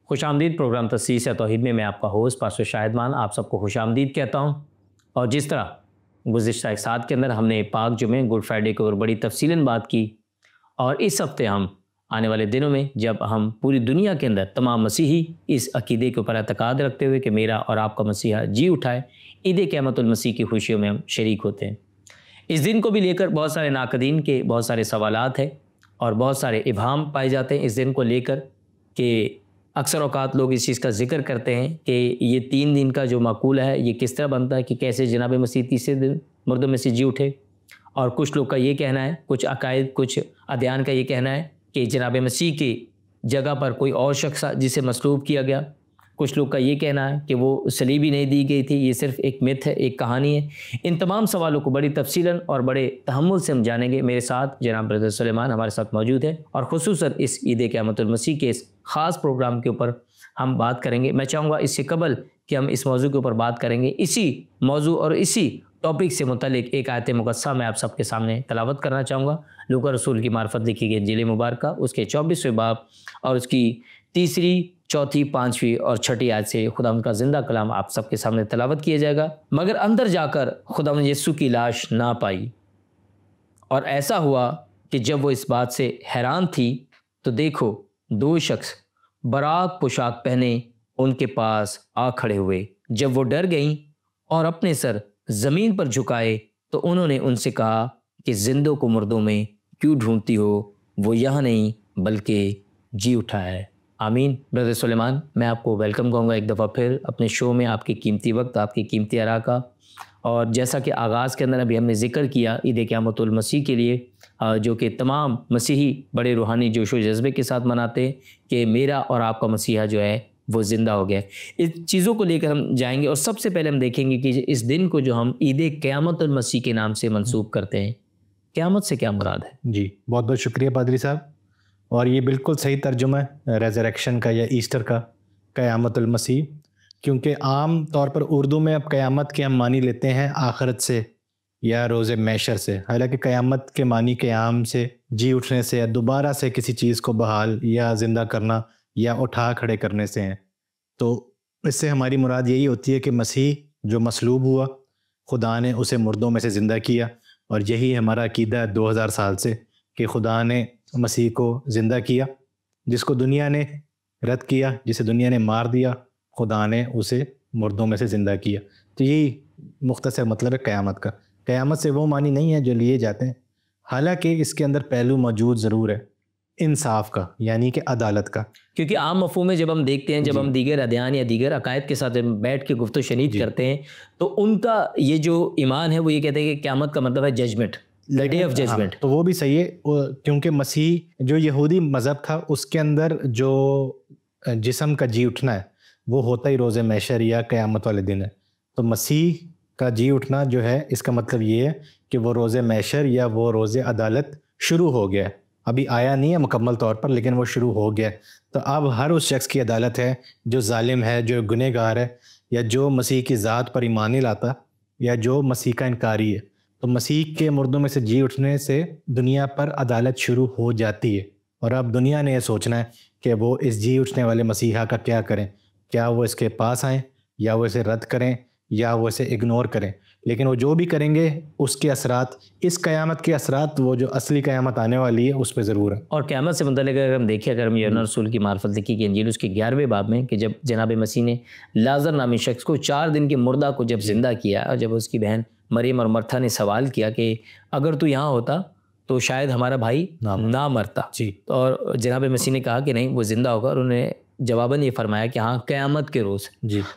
خوش آمدید پروگرام تسیس توحید میں آپ کا ہوسٹ پاسٹر شاہد مان آپ سب کو خوش آمدید کہتا ہوں۔ اور جس طرح گزشتہ ایک ساتھ کے اندر ہم نے پاک جمعے گڈ فرائیڈے کے اوپر بڑی تفصیلاً بات کی، اور اس ہفتے ہم آنے والے دنوں میں جب ہم پوری دنیا کے اندر تمام مسیحی اس عقیدے کے اوپر اعتقاد رکھتے ہوئے کہ میرا اور آپ کا مسیحا جی اٹھائے، عید قیامت المسیح کی خوشیوں میں ہم شریک ہوتے ہیں۔ اس دن کو بھی لے کر بہت سارے ناقدین کے بہت سارے سوالات ہیں اور بہت سارے ابہام پائے جاتے ہیں اس دن کو لے کر، کہ اکثر اوقات لوگ اس چیز کا ذکر کرتے ہیں کہ یہ 3 دن کا جو معقول ہے یہ کس طرح بنتا ہے کہ کیسے جناب مسیح تیسرے دن مردوں میں سے جی اٹھے، اور کچھ لوگ کا یہ کہنا ہے، کچھ عقائد کچھ ادیان کا یہ کہنا ہے کہ جناب مسیح کی جگہ پر کوئی اور شخص جسے مصلوب کیا گیا، کچھ لوگ کا یہ کہنا ہے کہ وہ صلیب ہی نہیں دی گئی تھی، یہ صرف ایک متھ ہے، ایک کہانی ہے۔ ان تمام سوالوں کو بڑی تفصیلاً اور بڑے تحمل سے ہم جانیں گے۔ میرے ساتھ جناب برادر سلیمان ہمارے ساتھ موجود ہے، اور خصوصاً اس عید قیامت المسیح کے اس خاص پروگرام کے اوپر ہم بات کریں گے۔ میں چاہوں گا اس سے قبل کہ ہم اس موضوع کے اوپر بات کریں گے، اسی موضوع اور اسی ٹاپک سے متعلق ایک آیت مقدسہ میں آپ سب کے سامنے تلاوت کرنا چاہوں گا۔ لوکا رسول کی معرفت لکھی گئی انجیل مبارکہ، اس کے 24ویں باب اور اس کی 3، 4، 5 اور 6 آیت سے خدا ان کا زندہ کلام آپ سب کے سامنے تلاوت کیا جائے گا۔ مگر اندر جا کر خدا نے یسوع کی لاش نہ پائی، اور ایسا ہوا کہ جب وہ اس بات سے حیران تھی تو دیکھو 2 شخص براق پوشاک پہنے ان کے پاس آ کھڑے ہوئے۔ جب وہ ڈر گئیں اور اپنے سر زمین پر جھکائے تو انہوں نے ان سے کہا کہ زندوں کو مردوں میں کیوں ڈھونڈتی ہو، وہ یہاں نہیں بلکہ جی اٹھا ہے۔ آمین۔ برادر سلیمان، میں آپ کو ویلکم کہوں گا ایک دفعہ پھر اپنے شو میں، آپ کی قیمتی وقت، آپ کی قیمتی آراء کا۔ اور جیسا کہ آغاز کے اندر ابھی ہم نے ذکر کیا عید قیامت المسیح کے لیے، جو کہ تمام مسیحی بڑے روحانی جوش و جذبے کے ساتھ مناتے ہیں کہ میرا اور آپ کا مسیحا جو ہے وہ زندہ ہو گیا۔ اس چیزوں کو لے کر ہم جائیں گے، اور سب سے پہلے ہم دیکھیں گے کہ اس دن کو جو ہم عید قیامت المسیح کے نام سے منسوب کرتے ہیں، قیامت سے کیا مراد ہے؟ جی بہت بہت شکریہ پادری صاحب، اور یہ بالکل صحیح ترجمہ ہے ریزریکشن کا یا ایسٹر کا، قیامت المسیح، کیونکہ عام طور پر اردو میں اب قیامت کے ہم معنی لیتے ہیں آخرت سے یا روز محشر سے، حالانکہ قیامت کے معنی قیام سے، جی اٹھنے سے، یا دوبارہ سے کسی چیز کو بحال یا زندہ کرنا یا اٹھا کھڑے کرنے سے ہیں۔ تو اس سے ہماری مراد یہی ہوتی ہے کہ مسیح جو مصلوب ہوا، خدا نے اسے مردوں میں سے زندہ کیا، اور یہی ہمارا عقیدہ ہے 2000 سال سے کہ خدا نے مسیح کو زندہ کیا، جس کو دنیا نے رد کیا، جسے دنیا نے مار دیا، خدا نے اسے مردوں میں سے زندہ کیا۔ تو یہی مختصر مطلب ہے قیامت کا۔ قیامت سے وہ معنی نہیں ہے جو لیے جاتے ہیں، حالانکہ اس کے اندر پہلو موجود ضرور ہے انصاف کا، یعنی کہ عدالت کا، کیونکہ عام مفہوم میں جب ہم دیکھتے ہیں، جب ہم دیگر ادیان یا دیگر عقائد کے ساتھ بیٹھ کے گفت و شنید کرتے ہیں، تو ان کا یہ جو ایمان ہے وہ یہ کہتے ہیں کہ قیامت کا مطلب ہے judgment, the day of judgment۔ تو وہ بھی صحیح ہے، کیونکہ مسیح جو یہودی مذہب تھا اس کے اندر جو جسم کا جی اٹھنا ہے وہ ہوتا ہی روز محشر یا قیامت والے دن ہے۔ تو مسیح کا جی اٹھنا جو ہے اس کا مطلب یہ ہے کہ وہ روز محشر یا وہ روز عدالت شروع ہو گیا ہے، ابھی آیا نہیں ہے مکمل طور پر، لیکن وہ شروع ہو گیا ہے۔ تو اب ہر اس شخص کی عدالت ہے جو ظالم ہے، جو گنہگار ہے، یا جو مسیح کی ذات پر ایمان نہیں لاتا، یا جو مسیح کا انکاری ہے۔ تو مسیح کے مردوں میں سے جی اٹھنے سے دنیا پر عدالت شروع ہو جاتی ہے، اور اب دنیا نے یہ سوچنا ہے کہ وہ اس جی اٹھنے والے مسیحا کا کیا کریں، کیا وہ اس کے پاس آئیں، یا وہ اسے رد کریں، یا وہ اسے اگنور کریں۔ لیکن وہ جو بھی کریں گے اس کے اثرات، اس قیامت کے اثرات، وہ جو اصلی قیامت آنے والی ہے اس پہ ضرور ہے۔ اور قیامت سے متعلق اگر ہم دیکھیں، اگر ہم یوحنا رسول کی معرفت لکھی گئی انجیل اس کے 11ویں باب میں، کہ جب جناب مسیح نے لازر نامی شخص کو 4 دن کے مردہ کو جب زندہ کیا، اور جب اس کی بہن مریم اور مرتھا نے سوال کیا کہ اگر تو یہاں ہوتا تو شاید ہمارا بھائی نہ مرتا، اور جناب مسیح نے کہا کہ نہیں، وہ زندہ ہوگا، اور انہیں جواباً یہ فرمایا کہ ہاں قیامت کے روز۔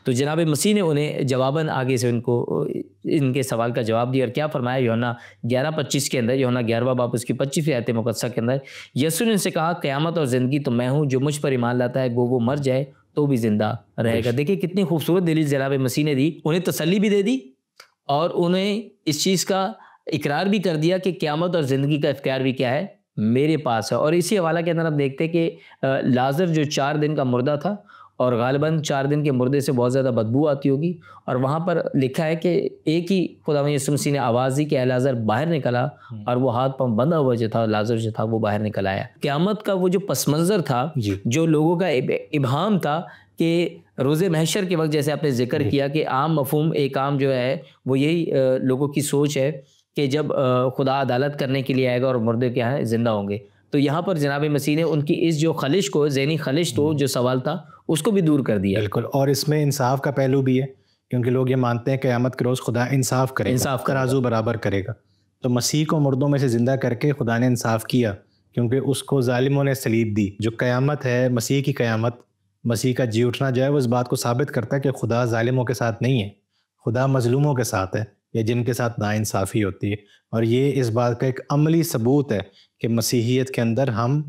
تو جناب مسیح نے انہیں جواباً آگے سے ان کو ان کے سوال کا جواب دیا، اور کیا فرمایا یوحنا 11:25 کے اندر، یوحنا 11واں باب اس کی 25ویں آیت مقدسہ کے اندر، یسوع نے ان سے کہا قیامت اور زندگی تو میں ہوں، جو مجھ پر ایمان لاتا ہے وہ مر جائے تو بھی زندہ رہے گا۔ دیکھیں کتنی خوبصورت دلیل جناب مسیح نے دی، انہیں تسلی بھی دے دی، اور انہیں اس چیز کا اقرار بھی کر دیا کہ قیامت اور زندگی کا اختیار بھی کیا ہے، میرے پاس ہے۔ اور اسی حوالہ کے اندر ہم دیکھتے ہیں کہ لازر جو 4 دن کا مردہ تھا، اور غالباً 4 دن کے مردے سے بہت زیادہ بدبو آتی ہوگی، اور وہاں پر لکھا ہے کہ ایک ہی خداوند یسوع مسیح نے آواز دی کہ اے لازر باہر نکلا، اور وہ ہاتھ پاؤں بندھا ہوا جو تھا لازر جو تھا وہ باہر نکل آیا۔ قیامت کا وہ جو پس منظر تھا، جو لوگوں کا ابہام تھا کہ روز محشر کے وقت، جیسے آپ نے ذکر کیا کہ عام مفہوم ایک عام جو ہے وہ یہی لوگوں کی سوچ ہے کہ جب خدا عدالت کرنے کے لیے آئے گا اور مردے کیا ہے زندہ ہوں گے، تو یہاں پر جناب مسیح نے ان کی اس جو خلش کو، ذہنی خلش تو جو سوال تھا اس کو بھی دور کر دیا۔ بالکل، اور اس میں انصاف کا پہلو بھی ہے، کیونکہ لوگ یہ مانتے ہیں کہ قیامت کے روز خدا انصاف کرے گا، ترازو برابر کرے گا۔ تو مسیح کو مردوں میں سے زندہ کر کے خدا نے انصاف کیا، کیونکہ اس کو ظالموں نے صلیب دی۔ جو قیامت ہے، مسیح کی قیامت، مسیح کا جی اٹھنا جو ہے وہ اس بات کو ثابت کرتا ہے کہ خدا ظالموں کے ساتھ نہیں ہے، خدا مظلوموں کے ساتھ ہے، یا جن کے ساتھ ناانصافی ہوتی ہے۔ اور یہ اس بات کا ایک عملی ثبوت ہے کہ مسیحیت کے اندر ہم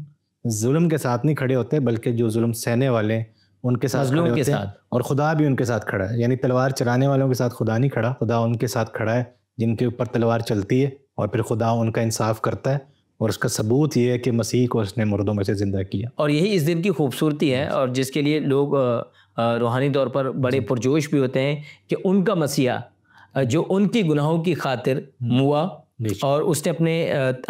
ظلم کے ساتھ نہیں کھڑے ہوتے، بلکہ جو ظلم سہنے والے ہیں ان کے ساتھ کھڑے ہوتے ہیں، اور خدا بھی ان کے ساتھ کھڑا ہے۔ یعنی تلوار چلانے والوں کے ساتھ خدا نہیں کھڑا، خدا ان کے ساتھ کھڑا ہے جن کے اوپر تلوار چلتی ہے، اور پھر خدا ان کا انصاف کرتا ہے، اور اس کا ثبوت یہ ہے کہ مسیح کو اس نے مردوں میں سے زندہ کیا۔ اور یہی اس دن کی خوبصورتی ہے، اور جس کے لیے لوگ روحانی طور پر بڑے پرجوش بھی ہوتے ہیں کہ ان کا مسیح جو ان کی گناہوں کی خاطر ہوا اور اس نے اپنے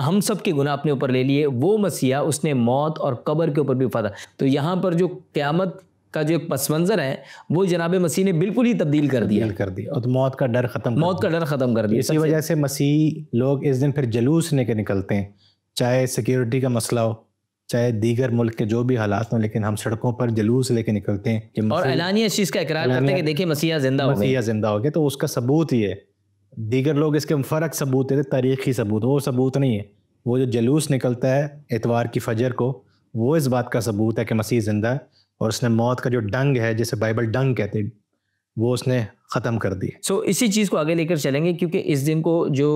ہم سب کے گناہ اپنے اوپر لے لیے، وہ مسیح اس نے موت اور قبر کے اوپر بھی فتح۔ تو یہاں پر جو قیامت کا جو ایک پس منظر ہے وہ جناب مسیح نے بالکل ہی تبدیل کر دیا، اور موت کا ڈر ختم کر دیا۔ اسی وجہ سے مسیح لوگ اس دن پھر جلوس لے کے نکلتے ہیں، چاہے سیکیورٹی کا مسئلہ ہو، چاہے دیگر ملک کے جو بھی حالات ہوں، لیکن ہم سڑکوں پر جلوس لے کے نکلتے ہیں کہ اور اعلانیہ اس چیز کا اقرار کرتے ہیں کہ دیکھیں مسیح زندہ ہو گئے۔ تو اس کا ثبوت یہ ہے، دیگر لوگ اس کے فرق ثبوت ہے، تاریخی ثبوت، وہ ثبوت نہیں ہے۔ وہ جو جلوس نکلتا ہے اتوار کی فجر کو، وہ اس بات کا ثبوت ہے کہ مسیح زندہ ہے، اور اس نے موت کا جو ڈنگ ہے، جسے بائبل ڈنگ کہتے ہیں، وہ اس نے ختم کر دی۔ اسی چیز کو آگے لے کر چلیں گے، کیونکہ اس دن کو جو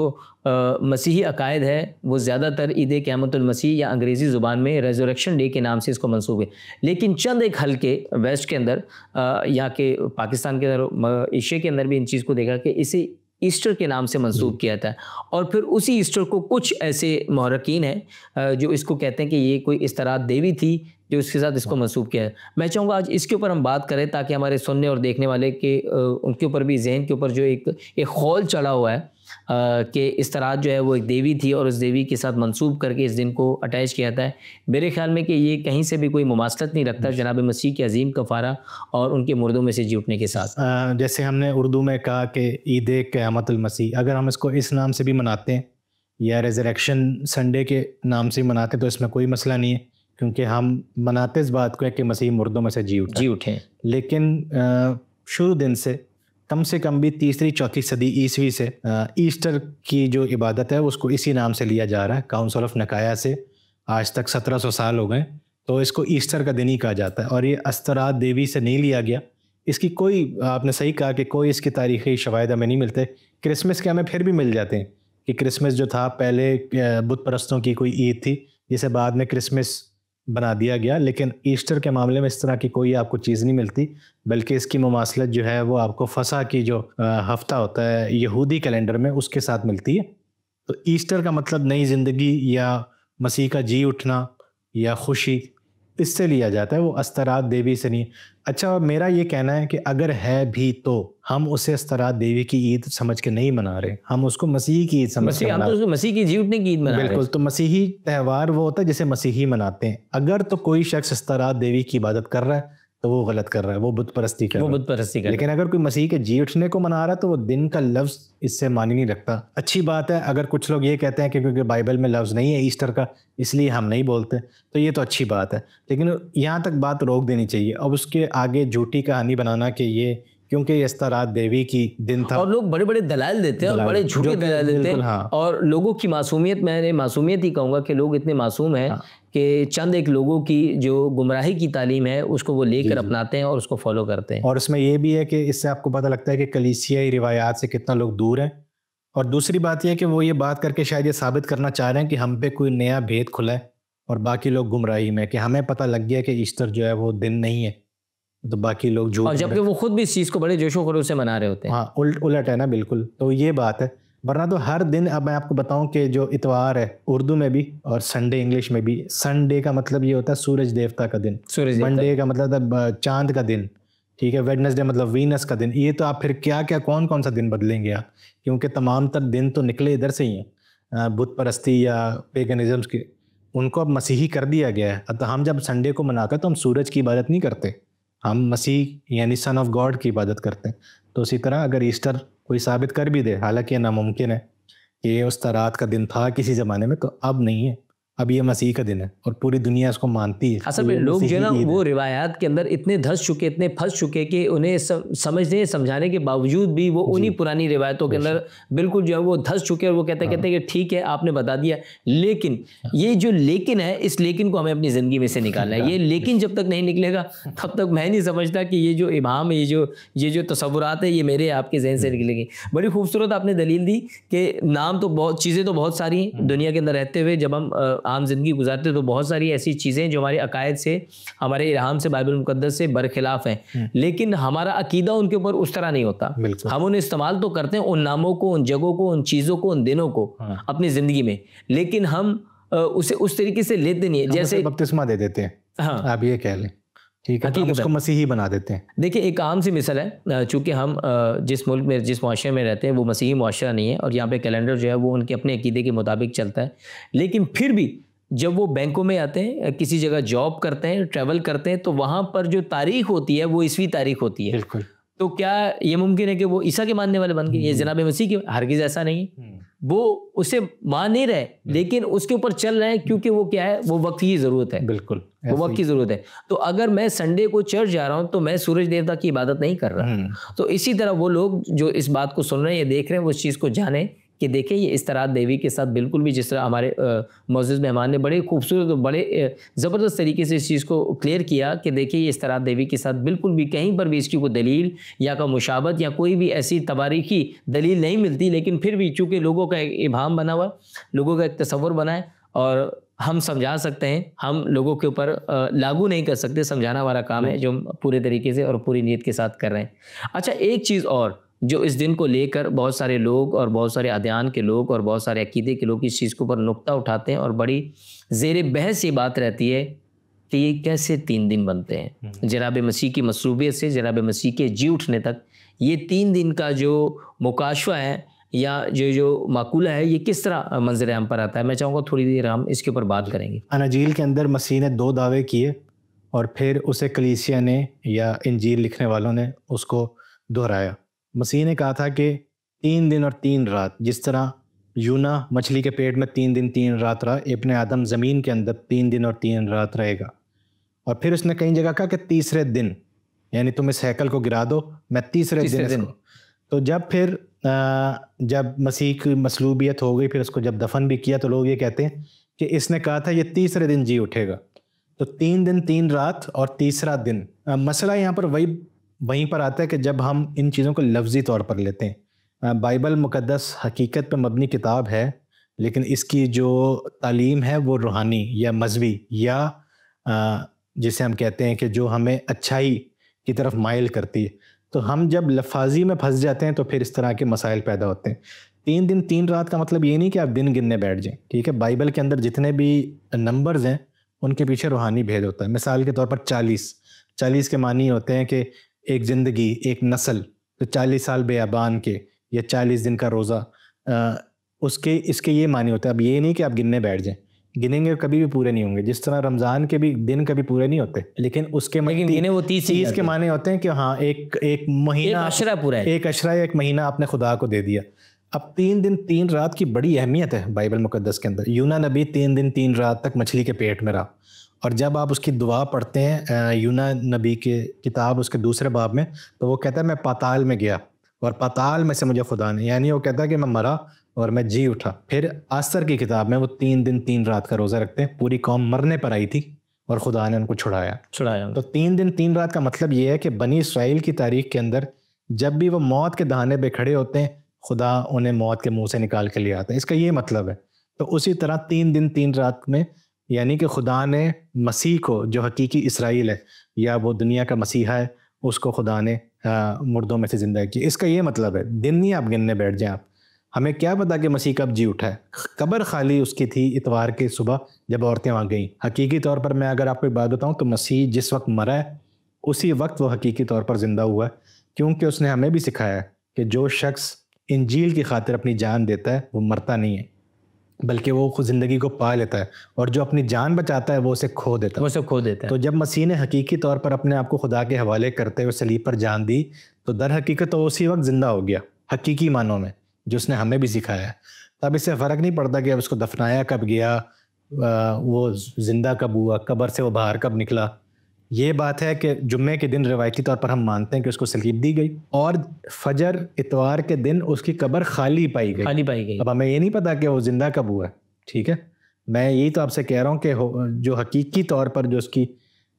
مسیحی عقائد ہے وہ زیادہ تر عید قیامت المسیح یا انگریزی زبان میں ریزوریکشن ڈے کے نام سے اس کو منسوب ہے، لیکن چند ایک حلقے ویسٹ کے اندر، یہاں کے پاکستان کے اندر، ایشیا کے اندر بھی ان چیز کو دیکھا کہ اسے ایسٹر کے نام سے منسوب کیا تھا، اور پھر اسی ایسٹر کو کچھ ایسے محرکین ہیں جو اس کو کہتے ہیں کہ یہ کوئی استراحت دیوی تھی جو اس کے ساتھ اس کو منسوب کیا ہے۔ میں چاہوں گا آج اس کے اوپر ہم بات کریں تاکہ ہمارے سننے اور دیکھنے والے کے ان کے اوپر بھی ذہن کے اوپر جو ایک خول چڑھا ہوا ہے کہ استراحت جو ہے وہ ایک دیوی تھی اور اس دیوی کے ساتھ منسوب کر کے اس دن کو اٹیچ کیا جاتا ہے۔ میرے خیال میں کہ یہ کہیں سے بھی کوئی مماثلت نہیں رکھتا جناب مسیح کے عظیم کفارہ اور ان کے مردوں میں سے جی اٹھنے کے ساتھ۔ جیسے ہم نے اردو میں کہا کہ عید قیامت المسیح، اگر ہم اس کو اس نام سے بھی مناتے ہیں یا ریزریکشن سنڈے کے نام سے مناتے ہیں تو اس میں کوئی مسئلہ نہیں ہے، کیونکہ ہم مناتے اس بات کو ہے کہ مسیح مردوں میں سے جی اٹھے۔ لیکن شروع دن سے کم بھی 3ری-4 صدی عیسوی سے ایسٹر کی جو عبادت ہے اس کو اسی نام سے لیا جا رہا ہے۔ کاؤنسل آف نکایا سے آج تک 1700 سال ہو گئے، تو اس کو ایسٹر کا دن ہی کہا جاتا ہے، اور یہ استراحت دیوی سے نہیں لیا گیا۔ اس کی کوئی، آپ نے صحیح کہا کہ کوئی اس کی تاریخی شواہد ہمیں نہیں ملتے۔ کرسمس کے ہمیں پھر بھی مل جاتے ہیں کہ کرسمس جو تھا پہلے بت پرستوں کی کوئی عید تھی جسے بعد میں کرسمس بنا دیا گیا، لیکن ایسٹر کے معاملے میں اس طرح کی کوئی آپ کو چیز نہیں ملتی، بلکہ اس کی مماثلت جو ہے وہ آپ کو فسح کی جو ہفتہ ہوتا ہے یہودی کیلنڈر میں اس کے ساتھ ملتی ہے۔ تو ایسٹر کا مطلب نئی زندگی یا مسیح کا جی اٹھنا یا خوشی، اس سے لیا جاتا ہے، وہ استراحت دیوی سے نہیں۔ اچھا، میرا یہ کہنا ہے کہ اگر ہے بھی تو ہم اسے استراحت دیوی کی عید سمجھ کے نہیں منا رہے، ہم اس کو مسیح کی عید سمجھ کے منا رہے ہیں۔ مسیح کی جی اٹھنے کی عید منا رہے ہیں۔ بالکل، تو مسیحی تہوار وہ ہوتا ہے جسے مسیحی مناتے ہیں۔ اگر تو کوئی شخص استراحت دیوی کی عبادت کر رہا ہے تو وہ غلط کر رہا ہے، وہ بت پرستی کر رہا ہے۔ لیکن اگر کوئی مسیح کے جی اٹھنے کو منا رہا ہے تو وہ دن کا لفظ اس سے معنی نہیں رکھتا۔ اچھی بات ہے اگر کچھ لوگ یہ کہتے ہیں کہ کیونکہ بائبل میں لفظ نہیں ہے ایسٹر کا اس لیے ہم نہیں بولتے، تو یہ تو اچھی بات ہے، لیکن یہاں تک بات روک دینی چاہیے۔ اب اس کے آگے جھوٹی کہانی بنانا کہ یہ کیونکہ یہ استراحت دیوی کی دن تھا، اور لوگ بڑے بڑے دلائل دیتے ہیں اور بڑے جھوٹے دلائل دیتے ہیں، اور لوگوں کی معصومیت، میں معصومیت ہی کہوں گا کہ لوگ اتنے معصوم ہیں کہ چند ایک لوگوں کی جو گمراہی کی تعلیم ہے اس کو وہ لے کر اپناتے ہیں اور اس کو فالو کرتے ہیں۔ اور اس میں یہ بھی ہے کہ اس سے آپ کو پتہ لگتا ہے کہ کلیسیائی روایات سے کتنا لوگ دور ہیں۔ اور دوسری بات یہ ہے کہ وہ یہ بات کر کے شاید یہ ثابت کرنا چاہ رہے ہیں کہ ہم پہ کوئی نیا بھید کھلا ہے اور باقی لوگ گمراہی میں، کہ ہمیں پتہ لگ گیا کہ ایسٹر جو ہے وہ دن نہیں ہے، تو باقی لوگ جھوٹ، اور جبکہ وہ خود بھی اس چیز کو بڑے جوش و خروش سے منا رہے ہوتے ہیں۔ ہاں، الٹ ہے نا، بالکل۔ تو یہ بات ہے، ورنہ تو ہر دن، اب میں آپ کو بتاؤں کہ جو اتوار ہے اردو میں بھی اور سنڈے انگلش میں بھی، سنڈے کا مطلب یہ ہوتا ہے سورج دیوتا کا دن، منڈے کا مطلب ہے چاند کا دن، ٹھیک ہے، ویڈنسڈے مطلب وینس کا دن. یہ تو آپ پھر کیا کیا کون کون سا دن بدلیں گے آپ، کیونکہ تمام تر دن تو نکلے ادھر سے ہی ہیں، بت پرستی یا پیگنزمس کے، ان کو اب مسیحی کر دیا گیا ہے. تو ہم جب سنڈے کو مناتے ہیں تو ہم سورج کی عبادت نہیں کرتے، ہم مسیح یعنی سن آف گاڈ کی عبادت کرتے ہیں. تو اسی طرح اگر ایسٹر کوئی ثابت کر بھی دے، حالانکہ یہ ناممکن ہے کہ یہ اس رات کا دن تھا کسی زمانے میں، تو اب نہیں ہے، اب یہ مسیح کا دن ہے اور پوری دنیا اس کو مانتی ہے. اصل میں لوگ جو ہے نا وہ روایات کے اندر اتنے دھس چکے، اتنے پھنس چکے کہ انہیں سمجھنے سمجھانے کے باوجود بھی وہ انہی پرانی روایتوں کے اندر بالکل جو ہے وہ دھس چکے، اور وہ کہتے ہیں کہ ٹھیک ہے آپ نے بتا دیا، لیکن یہ جو لیکن ہے، اس لیکن کو ہمیں اپنی زندگی میں سے نکالنا ہے. یہ لیکن جب تک نہیں نکلے گا تب تک میں نہیں سمجھتا کہ یہ جو ابہام، یہ جو تصورات ہیں، یہ میرے آپ کے ذہن سے نکلیں گی. بڑی خوبصورت آپ نے دلیل دی کہ نام تو بہت، چیزیں تو بہت ساری ہیں دنیا کے اندر رہتے ہوئے، جب ہم عام زندگی گزارتے تو بہت ساری ایسی چیزیں جو ہمارے عقائد سے، ہمارے ارہام سے، بائبل مقدس سے برخلاف ہیں، لیکن ہمارا عقیدہ ان کے اوپر اس طرح نہیں ہوتا. ہم انہیں استعمال تو کرتے ہیں، ان ناموں کو، ان جگہوں کو، ان چیزوں کو، ان دنوں کو اپنی زندگی میں، لیکن ہم اسے اس طریقے سے لیتے نہیں ہیں جیسے بپتسمہ دے دیتے ہیں. ہاں آپ یہ کہہ لیں، ٹھیک ہے، ہم اس کو مسیحی بنا دیتے ہیں. دیکھیں ایک عام سی مثال ہے، چونکہ ہم جس ملک میں، جس معاشرے میں رہتے ہیں وہ مسیحی معاشرہ نہیں ہے، اور یہاں پہ کیلنڈر جو ہے وہ ان کے اپنے عقیدے کے مطابق چلتا ہے، لیکن پھر بھی جب وہ بینکوں میں آتے ہیں، کسی جگہ جاب کرتے ہیں، ٹریول کرتے ہیں، تو وہاں پر جو تاریخ ہوتی ہے وہ عیسوی تاریخ ہوتی ہے. بالکل. تو کیا یہ ممکن ہے کہ وہ عیسیٰ کے ماننے والے بن گئے، یہ جناب مسیح کے؟ ہرگز ایسا نہیں ہے. وہ اسے مان نہیں رہے لیکن اس کے اوپر چل رہے ہیں، کیونکہ وہ کیا ہے، وہ وقت کی ضرورت ہے. بالکل وہ وقت کی ضرورت ہے. تو اگر میں سنڈے کو چرچ جا رہا ہوں تو میں سورج دیوتا کی عبادت نہیں کر رہا. تو اسی طرح وہ لوگ جو اس بات کو سن رہے ہیں یا دیکھ رہے ہیں، وہ اس چیز کو جانیں کہ دیکھیں یہ استراحت دیوی کے ساتھ بالکل بھی، جس طرح ہمارے معزز مہمان نے بڑے خوبصورت اور بڑے زبردست طریقے سے اس چیز کو کلیئر کیا کہ دیکھیں یہ استراحت دیوی کے ساتھ بالکل بھی کہیں پر بھی اس کی کوئی دلیل یا کا مشابہت یا کوئی بھی ایسی تواریخی دلیل نہیں ملتی، لیکن پھر بھی چونکہ لوگوں کا ایک ابہام بنا ہوا، لوگوں کا ایک تصور بنا ہے، اور ہم سمجھا سکتے ہیں، ہم لوگوں کے اوپر لاگو نہیں کر سکتے، سمجھانا ہمارا کام ہے جو ہم پورے طریقے سے اور پوری نیت کے ساتھ کر رہے ہیں. اچھا ایک چیز اور جو اس دن کو لے کر بہت سارے لوگ اور بہت سارے ادیان کے لوگ اور بہت سارے عقیدے کے لوگ اس چیز کے اوپر نقطہ اٹھاتے ہیں، اور بڑی زیر بحث یہ بات رہتی ہے کہ یہ کیسے 3 دن بنتے ہیں. جناب مسیح کی مصلوبیت سے جناب مسیح کے جی اٹھنے تک یہ 3 دن کا جو مکاشفہ ہے یا جو معقولہ ہے، یہ کس طرح منظر عام پر آتا ہے؟ میں چاہوں گا تھوڑی دیر ہم اس کے اوپر بات کریں گے. اناجیل کے اندر مسیح نے 2 دعوے کیے، اور پھر اسے کلیسیا نے یا انجیل لکھنے والوں نے اس کو دہرایا. مسیح نے کہا تھا کہ 3 دن اور 3 رات، جس طرح یونا مچھلی کے پیٹ میں 3 دن 3 رات رہا، ابن آدم زمین کے اندر 3 دن اور 3 رات رہے گا. اور پھر اس نے کئی جگہ کہا کہ تیسرے دن، یعنی تم اس ہیکل کو گرا دو، میں تیسرے دن. تو جب مسیح کی مصلوبیت ہو گئی، پھر اس کو جب دفن بھی کیا، تو لوگ یہ کہتے ہیں کہ اس نے کہا تھا یہ تیسرے دن جی اٹھے گا. تو 3 دن 3 رات اور تیسرا دن. مسئلہ یہاں پر وہیں پر آتا ہے کہ جب ہم ان چیزوں کو لفظی طور پر لیتے ہیں. بائبل مقدس حقیقت پہ مبنی کتاب ہے، لیکن اس کی جو تعلیم ہے وہ روحانی یا مذہبی، یا جسے ہم کہتے ہیں کہ جو ہمیں اچھائی کی طرف مائل کرتی ہے. تو ہم جب لفاظی میں پھنس جاتے ہیں تو پھر اس طرح کے مسائل پیدا ہوتے ہیں. 3 دن 3 رات کا مطلب یہ نہیں کہ آپ دن گننے بیٹھ جائیں، ٹھیک ہے. بائبل کے اندر جتنے بھی نمبرز ہیں ان کے پیچھے روحانی بھید ہوتا ہے. مثال کے طور پر 40 کے معنی ہوتے ہیں کہ ایک زندگی، ایک نسل. تو 40 سال بیابان کے یا 40 دن کا روزہ، اس کے یہ معنی ہوتا ہے. اب یہ نہیں کہ آپ گننے بیٹھ جائیں، گنیں گے کبھی بھی پورے نہیں ہوں گے. جس طرح رمضان کے بھی دن کبھی پورے نہیں ہوتے، لیکن اس کے وہ 30 کے معنی ہوتے ہیں کہ ہاں ایک مہینہ، ایک عشرہ یا ایک مہینہ آپ نے خدا کو دے دیا. اب 3 دن 3 رات کی بڑی اہمیت ہے بائبل مقدس کے اندر. یونا نبی 3 دن 3 رات تک مچھلی کے پیٹ میں رہا، اور جب آپ اس کی دعا پڑھتے ہیں یونا نبی کے کتاب اس کے 2 باب میں، تو وہ کہتا ہے میں پاتال میں گیا اور پاتال میں سے مجھے خدا نے، یعنی وہ کہتا ہے کہ میں مرا اور میں جی اٹھا. پھر آستر کی کتاب میں وہ 3 دن 3 رات کا روزہ رکھتے ہیں. پوری قوم مرنے پر آئی تھی اور خدا نے ان کو چھڑایا. تو 3 دن 3 رات کا مطلب یہ ہے کہ بنی اسرائیل کی تاریخ کے اندر جب بھی وہ موت کے دہانے پہ کھڑے ہوتے ہیں، خدا انہیں موت کے منہ سے نکال کے لے آتا ہے. اس کا یہ مطلب ہے. تو اسی طرح 3 دن 3 رات میں، یعنی کہ خدا نے مسیح کو، جو حقیقی اسرائیل ہے یا وہ دنیا کا مسیحا ہے، اس کو خدا نے مردوں میں سے زندہ کیا. اس کا یہ مطلب ہے. دن نہیں آپ گننے بیٹھ جائیں. ہمیں کیا پتا کہ مسیح کب جی اٹھا ہے؟ قبر خالی اس کی تھی اتوار کی صبح جب عورتیں وہاں گئیں. حقیقی طور پر میں اگر آپ کو ایک بات بتاؤں تو مسیح جس وقت مرا ہے اسی وقت وہ حقیقی طور پر زندہ ہوا ہے, کیونکہ اس نے ہمیں بھی سکھایا ہے کہ جو شخص انجیل کی خاطر اپنی جان دیتا ہے وہ مرتا نہیں ہے بلکہ وہ خود زندگی کو پا لیتا ہے, اور جو اپنی جان بچاتا ہے وہ اسے کھو دیتا ہے. تو جب مسیح نے حقیقی طور پر اپنے آپ کو خدا کے حوالے کرتے ہوئے صلیب پر جان دی تو در حقیقت تو اسی وقت زندہ ہو گیا حقیقی معنوں میں, جو اس نے ہمیں بھی سکھایا ہے. تو اب اس سے فرق نہیں پڑتا کہ اب اس کو دفنایا کب گیا, وہ زندہ کب ہوا, قبر سے وہ باہر کب نکلا. یہ بات ہے کہ جمعے کے دن روایتی طور پر ہم مانتے ہیں کہ اس کو صلیب دی گئی, اور فجر اتوار کے دن اس کی قبر خالی پائی گئی. اب ہمیں یہ نہیں پتا کہ وہ زندہ کب ہوا ہے. ٹھیک ہے, میں یہی تو آپ سے کہہ رہا ہوں کہ جو حقیقی طور پر جو اس کی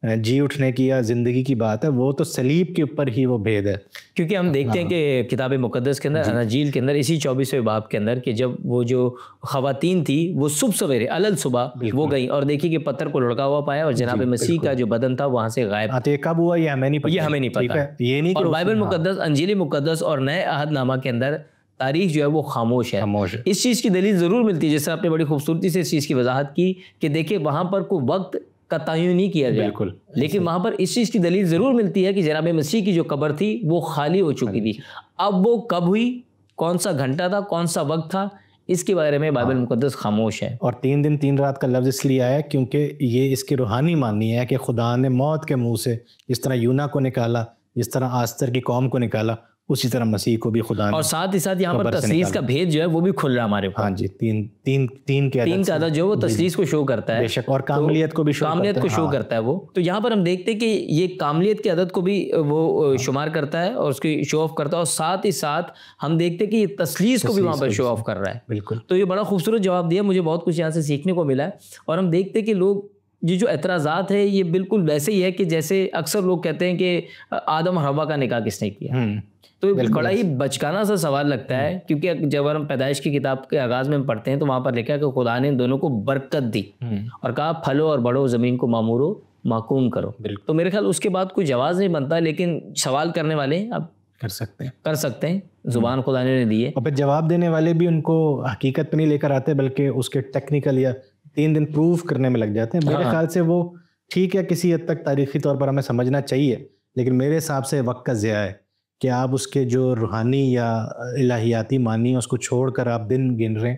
جی اٹھنے کی یا زندگی کی بات ہے وہ تو صلیب کے اوپر ہی وہ بھید ہے. کیونکہ ہم دیکھتے ہیں کہ کتاب مقدس کے اندر اناجیل کے اندر اسی 24ویں باب کے اندر کہ جب وہ جو خواتین تھی وہ صبح سویرے علل صبح وہ گئیں اور دیکھی کہ پتھر کو لڑکا ہوا پایا اور جناب مسیح کا جو بدن تھا وہاں سے غائب. کب ہوا یہ ہمیں نہیں پتا. یہ نہیں اور بائبل مقدس, انجیل مقدس اور نئے عہد نامہ کے اندر تاریخ جو ہے وہ خاموش ہے. اس چیز کی دلیل ضرور ملتی ہے, جیسے آپ نے بڑی خوبصورتی سے اس چیز کی وضاحت کی کہ دیکھیں وہاں پر کوئی وقت کا تعین نہیں کیا گیا, لیکن وہاں پر اس چیز کی دلیل ضرور ملتی ہے کہ جناب مسیح کی جو قبر تھی وہ خالی ہو چکی تھی. اب وہ کب ہوئی, کون سا گھنٹہ تھا, کون سا وقت تھا, اس کے بارے میں بائبل مقدس خاموش ہے. اور 3 دن 3 رات کا لفظ اس لیے آیا کیونکہ یہ اس کی روحانی معنی ہے کہ خدا نے موت کے منہ سے جس طرح یونا کو نکالا, جس طرح آستر کی قوم کو نکالا, اسی طرح مسیح کو بھی خدا نے. اور ساتھ ہی ساتھ یہاں پر تثلیث کا بھید جو ہے وہ بھی کھل رہا ہمارے پاس. ہاں جی, تین کا عدد جو وہ تثلیث کو شو کرتا ہے, بے شک, اور کاملیت کو بھی شو کرتا ہے وہ. تو یہاں پر ہم دیکھتے ہیں کہ یہ کاملیت کے عدد کو بھی وہ شمار کرتا ہے اور اس کی شو آف کرتا ہے, اور ساتھ ہی ساتھ ہم دیکھتے ہیں کہ یہ تثلیث کو بھی وہاں پر شو آف کر رہا ہے. بالکل. تو یہ بڑا خوبصورت جواب دیا, مجھے بہت کچھ یہاں سے سیکھنے کو ملا ہے. اور ہم دیکھتے ہیں کہ لوگ یہ جو اعتراضات ہے یہ بالکل ویسے ہی ہے کہ جیسے اکثر لوگ کہتے ہیں کہ آدم اور حوا کا نکاح کس نے کیا. تو بڑا ہی بچکانہ سا سوال لگتا ہے, کیونکہ جب ہم پیدائش کی کتاب کے آغاز میں پڑھتے ہیں تو وہاں پر لکھا ہے کہ خدا نے دونوں کو برکت دی اور کہا پھلو اور بڑھو, زمین کو معمورو محکوم کرو. تو میرے خیال اس کے بعد کوئی جواز نہیں بنتا, لیکن سوال کرنے والے اب کر سکتے ہیں, زبان خدا نے دی ہے. اور پھر جواب دینے والے بھی ان کو حقیقت پہ نہیں لے کر آتے بلکہ اس کے ٹیکنیکل یا 3 دن پروف کرنے میں لگ جاتے ہیں. میرے خیال سے وہ ٹھیک ہے, کسی حد تک تاریخی طور پر ہمیں سمجھنا چاہیے, لیکن میرے حساب سے وقت کا ضیاع ہے کہ آپ اس کے جو روحانی یا الہیاتی معنی ہے اس کو چھوڑ کر آپ دن گن رہے ہیں,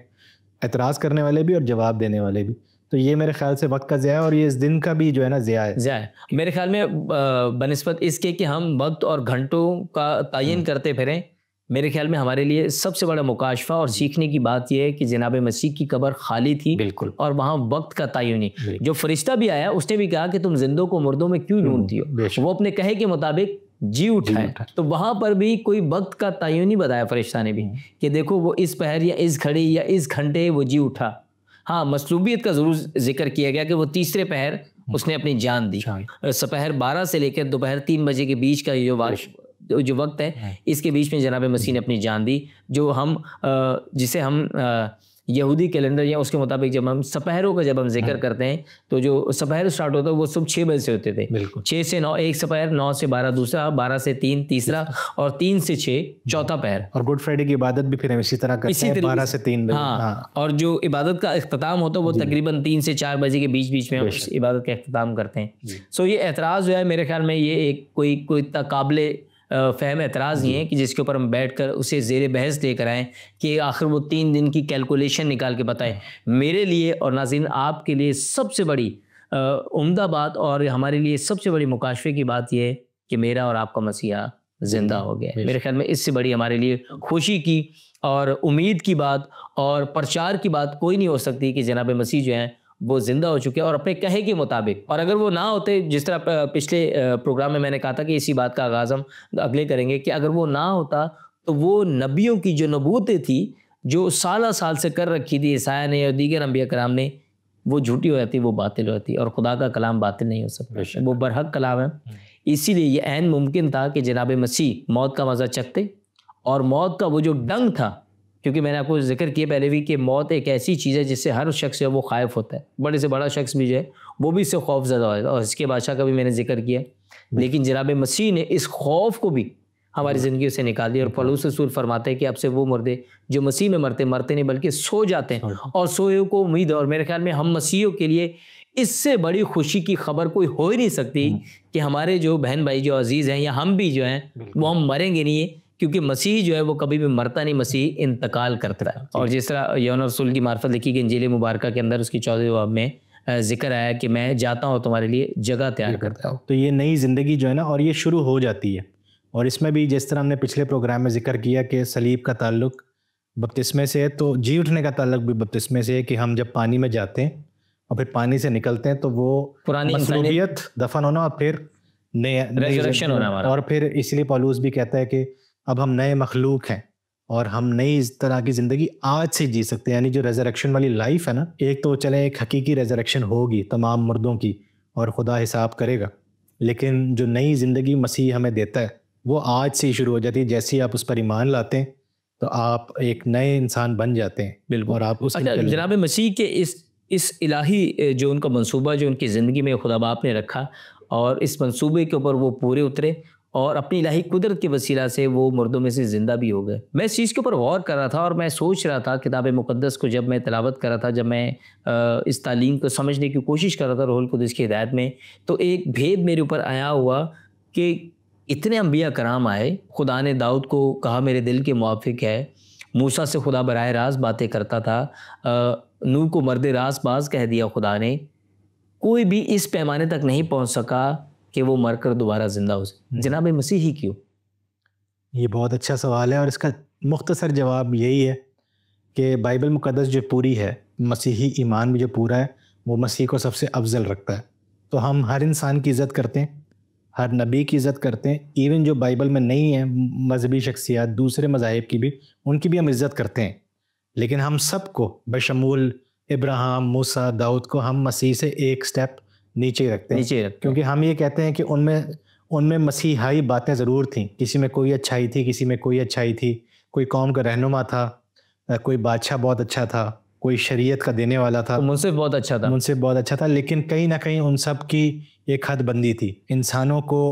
اعتراض کرنے والے بھی اور جواب دینے والے بھی. تو یہ میرے خیال سے وقت کا ضیاع ہے, اور یہ اس دن کا بھی جو ہے نا ضیاع ہے. میرے خیال میں بنسبت اس کے کہ ہم وقت اور گھنٹوں کا تعین کرتے پھریں, میرے خیال میں ہمارے لیے سب سے بڑا مکاشفہ اور سیکھنے کی بات یہ ہے کہ جناب مسیح کی قبر خالی تھی. بالکل. اور وہاں وقت کا تعین نہیں. جو فرشتہ بھی آیا اس نے بھی کہا کہ تم زندوں کو مردوں میں کیوں ڈھونڈتی ہو, وہ اپنے کہے کے مطابق جی اٹھا ہے. تو وہاں پر بھی کوئی وقت کا تعین نہیں بتایا فرشتہ نے بھی کہ دیکھو وہ اس پہر یا اس گھڑی یا اس گھنٹے وہ جی اٹھا. ہاں, مصلوبیت کا ضرور ذکر کیا گیا کہ وہ تیسرے پہر اس نے اپنی جان دی. سپہر 12 سے لے کر دوپہر 3 بجے کے بیچ کا جو وقت ہے, اس کے بیچ میں جناب مسیح نے اپنی جان دی. جو ہم جسے ہم یہودی کیلنڈر یا اس کے مطابق جب ہم سپہروں کا جب ہم ذکر کرتے ہیں تو جو سپہر سٹارٹ ہوتا ہے وہ صبح 6 بجے سے ہوتے تھے. 6 سے 9 ایک سپہر, 9 سے 12 دوسرا, 12 سے 3 تیسرا, اور 3 سے 6 چوتھا پہر. اور گڈ فرائیڈے کی عبادت بھی پھر ہم اسی طرح کرتے ہیں 12 سے 3 بجے. ہاں, اور جو عبادت کا اختتام ہوتا ہے وہ تقریباً 3 سے 4 بجے کے بیچ میں ہم عبادت کا اختتام کرتے ہیں. سو یہ اعتراض جو ہے میرے خیال میں یہ ایک کوئی قابل فہم اعتراض نہیں ہے کہ جس کے اوپر ہم بیٹھ کر اسے زیر بحث لے کر آئیں کہ آخر وہ 3 دن کی کیلکولیشن نکال کے بتائیں. میرے لیے اور ناظرین آپ کے لیے سب سے بڑی عمدہ بات اور ہمارے لیے سب سے بڑی مکاشفے کی بات یہ ہے کہ میرا اور آپ کا مسیحا زندہ ہو گیا. میرے خیال میں اس سے بڑی ہمارے لیے خوشی کی اور امید کی بات اور پرچار کی بات کوئی نہیں ہو سکتی کہ جناب مسیح جو ہیں وہ زندہ ہو چکے اور اپنے کہے کے مطابق. اور اگر وہ نہ ہوتے, جس طرح پچھلے پروگرام میں نے کہا تھا کہ اسی بات کا آغاز ہم اگلے کریں گے, کہ اگر وہ نہ ہوتا تو وہ نبیوں کی جو نبوتیں تھی جو سالہ سال سے کر رکھی تھی عیسیٰ نے اور دیگر انبیاء کرام نے, وہ جھوٹی ہو جاتی, وہ باطل ہو جاتی, اور خدا کا کلام باطل نہیں ہو سکتا, وہ برحق کلام ہے. اسی لیے یہ عین ممکن تھا کہ جناب مسیح موت کا مزہ چکھتے, اور موت کا وہ جو ڈنگ تھا, کیونکہ میں نے آپ کو ذکر کیا پہلے بھی کہ موت ایک ایسی چیز ہے جس سے ہر شخص جو ہے وہ خائف ہوتا ہے, بڑے سے بڑا شخص بھی جو ہے وہ بھی اس سے خوف زدہ ہوتا ہے, اور اس کے بادشاہ کا بھی میں نے ذکر کیا. لیکن جناب مسیح نے اس خوف کو بھی ہماری زندگیوں سے نکال دی. اور پولس رسول فرماتے ہیں کہ اب سے وہ مردے جو مسیح میں مرتے نہیں بلکہ سو جاتے ہیں اور سوئے کو امید ہے. اور میرے خیال میں ہم مسیحیوں کے لیے اس سے بڑی خوشی کی خبر کوئی ہو ہی نہیں سکتی کہ ہمارے جو بہن بھائی جو عزیز ہیں یا ہم بھی جو ہیں وہ ہم مریں گے نہیں, کیونکہ مسیح جو ہے وہ کبھی بھی مرتا نہیں, مسیح انتقال کرتا ہے. اور جس طرح یوحنا رسول کی معرفت لکھی گئی انجیل مبارکہ کے اندر اس کی 14ویں باب میں ذکر آیا کہ میں جاتا ہوں تمہارے لیے جگہ تیار کرتا ہوں. تو یہ نئی زندگی جو ہے نا, اور یہ شروع ہو جاتی ہے. اور اس میں بھی جس طرح ہم نے پچھلے پروگرام میں ذکر کیا کہ صلیب کا تعلق بپتسمے سے ہے, تو جی اٹھنے کا تعلق بھی بپتسمے سے ہے کہ ہم جب پانی میں جاتے ہیں اور پھر پانی سے نکلتے ہیں تو وہ پرانی مصلوبیت دفن ہونا اور پھر ریزریکشن ہونا ہمارا. اور پھر اس لیے پولس بھی کہتا ہے کہ اب ہم نئے مخلوق ہیں اور ہم نئی اس طرح کی زندگی آج سے جی سکتے ہیں. یعنی جو ریزریکشن والی لائف ہے نا, ایک تو چلیں ایک حقیقی ریزریکشن ہوگی تمام مردوں کی اور خدا حساب کرے گا, لیکن جو نئی زندگی مسیح ہمیں دیتا ہے وہ آج سے ہی شروع ہو جاتی ہے. جیسے ہی آپ اس پر ایمان لاتے ہیں تو آپ ایک نئے انسان بن جاتے ہیں. بالکل. اور آپ اس جناب مسیح کے اس الہی جو ان کا منصوبہ جو ان کی زندگی میں خدا باپ نے رکھا, اور اس منصوبے کے اوپر وہ پورے اترے اور اپنی الہی قدرت کے وسیلہ سے وہ مردوں میں سے زندہ بھی ہو گئے. میں اس چیز کے اوپر غور کر رہا تھا اور میں سوچ رہا تھا کتاب مقدس کو جب میں تلاوت کر رہا تھا, جب میں اس تعلیم کو سمجھنے کی کوشش کر رہا تھا روح القدس کی ہدایت میں, تو ایک بھید میرے اوپر آیا ہوا کہ اتنے انبیاء کرام آئے. خدا نے داؤد کو کہا میرے دل کے موافق ہے, موسیٰ سے خدا براہ راست باتیں کرتا تھا, نوح کو مرد راست باز کہہ دیا خدا نے. کوئی بھی اس پیمانے تک نہیں پہنچ سکا کہ وہ مر کر دوبارہ زندہ ہو سکے. جناب مسیح ہی کیوں؟ یہ بہت اچھا سوال ہے, اور اس کا مختصر جواب یہی ہے کہ بائبل مقدس جو پوری ہے, مسیحی ایمان بھی جو پورا ہے, وہ مسیح کو سب سے افضل رکھتا ہے. تو ہم ہر انسان کی عزت کرتے ہیں, ہر نبی کی عزت کرتے ہیں, ایون جو بائبل میں نہیں ہیں مذہبی شخصیات دوسرے مذاہب کی بھی, ان کی بھی ہم عزت کرتے ہیں. لیکن ہم سب کو بشمول ابراہیم, موسیٰ, داؤد کو ہم مسیح سے ایک سٹیپ نیچے رکھتے ہیں, کیونکہ ہم یہ کہتے ہیں کہ ان میں مسیحائی باتیں ضرور تھیں. کسی میں کوئی اچھائی تھی, کسی میں کوئی اچھائی تھی, کوئی قوم کا رہنما تھا, کوئی بادشاہ بہت اچھا تھا, کوئی شریعت کا دینے والا تھا, منصف بہت اچھا تھا, لیکن کہیں نہ کہیں ان سب کی ایک حد بندی تھی. انسانوں کو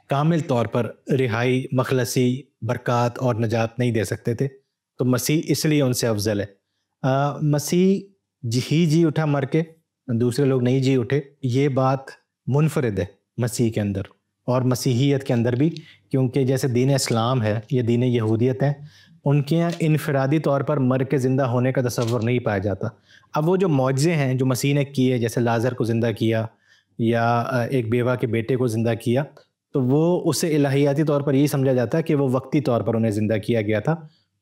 کامل طور پر رہائی, مخلصی, برکات اور نجات نہیں دے سکتے تھے. تو مسیح اس لیے ان سے افضل ہے. مسیح ہی جی اٹھا مر کے, دوسرے لوگ نہیں جی اٹھے. یہ بات منفرد ہے مسیح کے اندر اور مسیحیت کے اندر بھی, کیونکہ جیسے دین اسلام ہے یا دین یہودیت ہے, ان کے یہاں انفرادی طور پر مر کے زندہ ہونے کا تصور نہیں پایا جاتا. اب وہ جو معجزے ہیں جو مسیح نے کیے, جیسے لازر کو زندہ کیا یا ایک بیوہ کے بیٹے کو زندہ کیا, تو وہ اسے الہیاتی طور پر یہی سمجھا جاتا ہے کہ وہ وقتی طور پر انہیں زندہ کیا گیا تھا.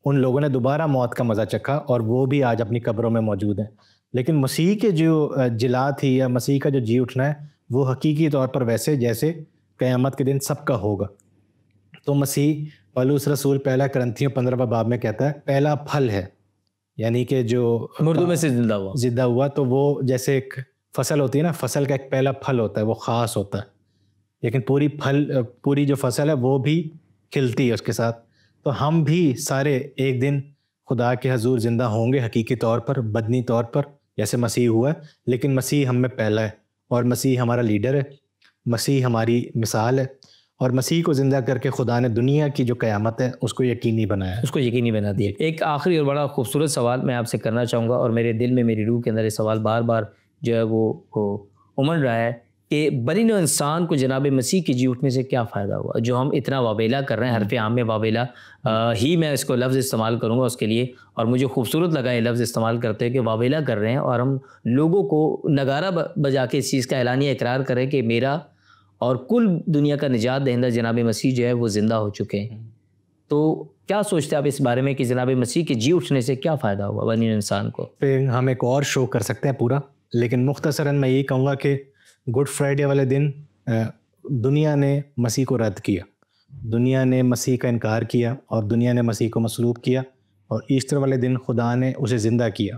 ان لوگوں نے دوبارہ موت کا مزہ چکھا اور وہ بھی آج اپنی قبروں میں موجود ہیں. لیکن مسیح کے جو جلا تھی یا مسیح کا جو جی اٹھنا ہے, وہ حقیقی طور پر ویسے جیسے قیامت کے دن سب کا ہوگا. تو مسیح پولس رسول پہلا کرنتھیوں 15 باب میں کہتا ہے پہلا پھل ہے, یعنی کہ جو مردوں میں سے زندہ ہوا. تو وہ جیسے ایک فصل ہوتی ہے نا, فصل کا ایک پہلا پھل ہوتا ہے, وہ خاص ہوتا ہے, لیکن پوری جو فصل ہے وہ بھی کھلتی ہے اس کے ساتھ. تو ہم بھی سارے ایک دن خدا کے حضور زندہ ہوں گے حقیقی طور پر, بدنی طور پر جیسے مسیح ہوا ہے, لیکن مسیح ہم میں پہلا ہے اور مسیح ہمارا لیڈر ہے, مسیح ہماری مثال ہے, اور مسیح کو زندہ کر کے خدا نے دنیا کی جو قیامت ہے اس کو یقینی بنایا ہے, اس کو یقینی بنا دیا. ایک آخری اور بڑا خوبصورت سوال میں آپ سے کرنا چاہوں گا, اور میرے دل میں, میری روح کے اندر یہ سوال بار بار جو ہے وہ امڑ رہا ہے کہ بنی نوع انسان کو جناب مسیح کے جی اٹھنے سے کیا فائدہ ہوا, جو ہم اتنا واویلا کر رہے ہیں. حرف عام میں واویلا ہی میں اس کو لفظ استعمال کروں گا اس کے لیے, اور مجھے خوبصورت لگا یہ لفظ استعمال کرتے ہیں کہ واویلا کر رہے ہیں, اور ہم لوگوں کو نگارہ بجا کے اس چیز کا اعلانیہ اقرار کریں کہ میرا اور کل دنیا کا نجات دہندہ جناب مسیح جو ہے وہ زندہ ہو چکے ہیں. تو کیا سوچتے ہیں آپ اس بارے میں کہ جناب مسیح کے جی اٹھنے سے کیا فائدہ ہوا بنی نوع انسان کو؟ پھر ہم ایک اور شو کر سکتے ہیں پورا, لیکن مختصراً میں یہی کہوں گا کہ گڈ فرائیڈے والے دن دنیا نے مسیح کو رد کیا, دنیا نے مسیح کا انکار کیا, اور دنیا نے مسیح کو مصلوب کیا. اور ایسٹر والے دن خدا نے اسے زندہ کیا,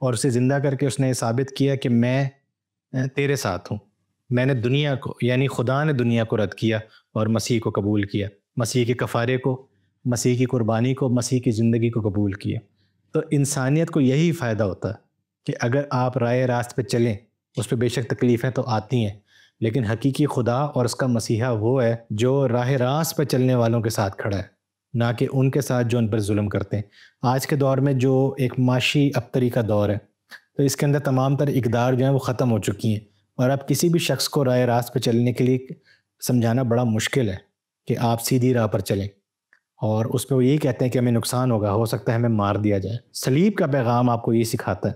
اور اسے زندہ کر کے اس نے ثابت کیا کہ میں تیرے ساتھ ہوں. میں نے دنیا کو, یعنی خدا نے دنیا کو رد کیا اور مسیح کو قبول کیا, مسیح کے کفارے کو, مسیح کی قربانی کو, مسیح کی زندگی کو قبول کیا. تو انسانیت کو یہی فائدہ ہوتا ہے کہ اگر آپ رائے راست پہ چلیں, اس پہ بے شک تکلیفیں تو آتی ہیں, لیکن حقیقی خدا اور اس کا مسیحا وہ ہے جو راہ راست پہ چلنے والوں کے ساتھ کھڑا ہے، نہ کہ ان کے ساتھ جو ان پر ظلم کرتے ہیں۔ آج کے دور میں جو ایک معاشی ابتری کا دور ہے، تو اس کے اندر تمام تر اقدار جو ہیں وہ ختم ہو چکی ہیں، اور اب کسی بھی شخص کو راہ راست پہ چلنے کے لیے سمجھانا بڑا مشکل ہے کہ آپ سیدھی راہ پر چلیں، اور اس پہ وہ یہی کہتے ہیں کہ ہمیں نقصان ہوگا، ہو سکتا ہے ہمیں مار دیا جائے۔ صلیب کا پیغام آپ کو یہ سکھاتا ہے،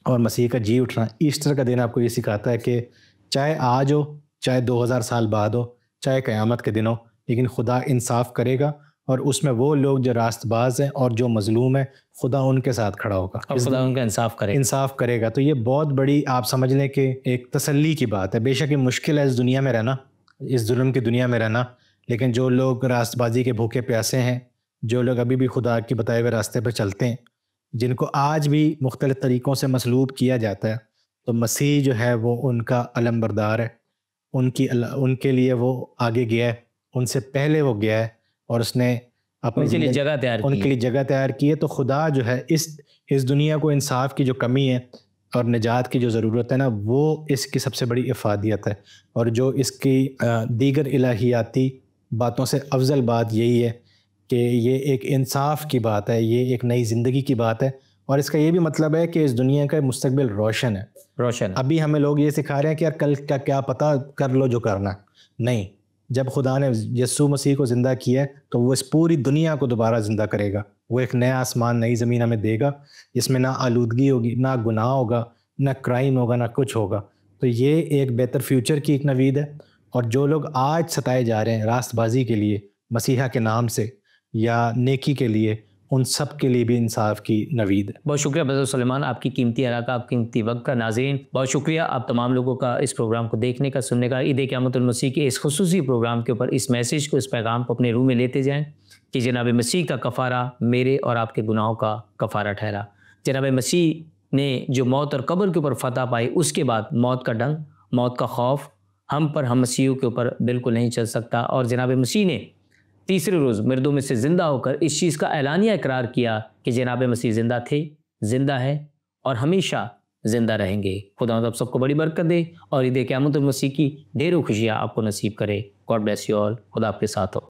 اور مسیح کا جی اٹھنا، ایسٹر کا دن آپ کو یہ سکھاتا ہے کہ چاہے آج ہو، چاہے 2000 سال بعد ہو، چاہے قیامت کے دن ہو، لیکن خدا انصاف کرے گا، اور اس میں وہ لوگ جو راست باز ہیں اور جو مظلوم ہیں، خدا ان کے ساتھ کھڑا ہوگا اور خدا ان کا انصاف کرے گا۔ تو یہ بہت بڑی آپ سمجھ لیں کہ ایک تسلی کی بات ہے۔ بے شک یہ مشکل ہے اس دنیا میں رہنا، اس ظلم کی دنیا میں رہنا، لیکن جو لوگ راست بازی کے بھوکے پیاسے ہیں، جو لوگ ابھی بھی خدا کے بتائے ہوئے راستے پہ چلتے ہیں، جن کو آج بھی مختلف طریقوں سے مسلوب کیا جاتا ہے، تو مسیح جو ہے وہ ان کا علم بردار ہے، ان کے لیے وہ آگے گیا ہے، ان سے پہلے وہ گیا ہے، اور اس نے ان کے لیے جگہ تیار کی ہے۔ تو خدا جو ہے اس دنیا کو انصاف کی جو کمی ہے اور نجات کی جو ضرورت ہے نا، وہ اس کی سب سے بڑی افادیت ہے، اور جو اس کی دیگر الہیاتی باتوں سے افضل بات یہی ہے کہ یہ ایک انصاف کی بات ہے، یہ ایک نئی زندگی کی بات ہے، اور اس کا یہ بھی مطلب ہے کہ اس دنیا کا مستقبل روشن ہے۔ ابھی ہمیں لوگ یہ سکھا رہے ہیں کہ یار کل کا کیا پتہ، کر لو جو کرنا ہے۔ نہیں، جب خدا نے یسوع مسیح کو زندہ کیا ہے تو وہ اس پوری دنیا کو دوبارہ زندہ کرے گا۔ وہ ایک نیا آسمان، نئی زمین ہمیں دے گا، جس میں نہ آلودگی ہوگی، نہ گناہ ہوگا، نہ کرائم ہوگا، نہ کچھ ہوگا۔ تو یہ ایک بہتر فیوچر کی ایک نوید ہے، اور جو لوگ آج ستائے جا رہے ہیں راست بازی کے لیے، مسیحا کے نام سے یا نیکی کے لیے، ان سب کے لیے بھی انصاف کی نوید ہے۔ بہت شکریہ بذر سلیمان، آپ کی قیمتی علاقہ، آپ کی قیمتی وقت کا۔ ناظرین بہت شکریہ آپ تمام لوگوں کا اس پروگرام کو دیکھنے کا، سننے کا۔ عید قیامت المسیح کے اس خصوصی پروگرام کے اوپر اس میسیج کو، اس پیغام کو اپنے روح میں لیتے جائیں کہ جناب مسیح کا کفارہ میرے اور آپ کے گناہوں کا کفارہ ٹھہرا۔ جناب مسیح نے جو موت اور قبر کے اوپر فتح پائی، اس کے بعد موت کا ڈنگ، موت کا خوف ہم مسیحیوں کے اوپر بالکل نہیں چل سکتا، اور جناب مسیح نے تیسرے روز مردوں میں سے زندہ ہو کر اس چیز کا اعلانیہ اقرار کیا کہ جناب مسیح زندہ تھے، زندہ ہے، اور ہمیشہ زندہ رہیں گے۔ خدا آپ سب کو بڑی برکت دے، اور عید قیامت المسیح کی ڈھیروں خوشیاں آپ کو نصیب کرے۔ God bless you all. خدا آپ کے ساتھ ہو۔